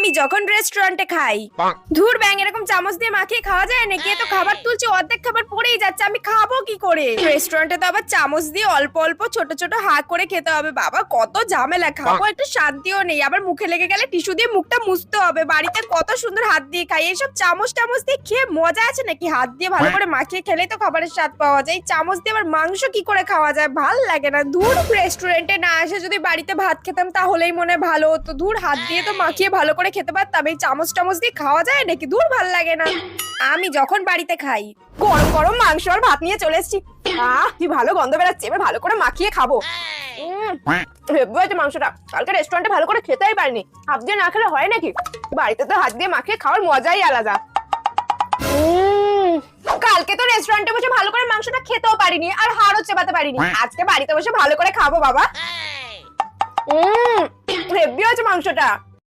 আমি যখন রেস্টুরেন্টে খাই। ধুর ব্যাং, এরকম চামচ দিয়ে মাখিয়ে খাওয়া যায় নাকি? এত খাবার তুলছি, অর্ধেক খাবার পড়েই যাচ্ছে, আমি খাবো কি করে? রেস্টুরেন্টে তো আবার চামচ দিয়ে অল্প অল্প ছোট ছোট হাত করে খেতে হবে। বাবা কত ঝামেলা, খাবো একটু শান্তিও নেই, আবার মুখে লেগে গেলে টিস্যু দিয়ে মুখটা মুছতে হবে। বাড়িতে কত সুন্দর হাত দিয়ে খাই, এইসব চামচ টামচ দিয়ে খেয়ে মজা আছে নাকি? হাত দিয়ে ভালো করে মাখিয়ে খেলেই তো খাবারের স্বাদ পাওয়া যায়। চামচ দিয়ে আবার মাংস কি করে খাওয়া যায়? ভাল লাগে না। ধুর, রেস্টুরেন্টে না এসে যদি বাড়িতে ভাত খেতাম তাহলেই মনে হয় ভালো হতো। ধুর, হাত দিয়ে তো মাখিয়ে ভালো করে খেতে পারতাম, এই চামচ টামচ দিয়ে খাওয়া যায় নাকি? ধুর, ভাল লাগে না। আমি যখন বাড়িতে খাই, গরম গরম মাংস আর ভাত নিয়ে চলে এসেছি। কি ভালো গন্ধ বেরাচ্ছে, এবার ভালো করে মাখিয়ে খাবো। হেব্বি হয়েছে মাংসটা। কালকে রেস্টুরেন্টে ভালো করে খেতেই পারিনি, হাত দিয়ে না খেলে হয় নাকি? বাড়িতে তো হাত দিয়ে মাখিয়ে খাওয়ার মজাই আলাদা। কালকে তো রেস্টুরেন্টে বসে ভালো করে মাংসটা খেতেও পারিনি, আর হাড়ও চেবাতে পারিনি। আজকে বাড়িতে বসে ভালো করে খাবো বাবা। হেব্বি হয়েছে মাংসটা।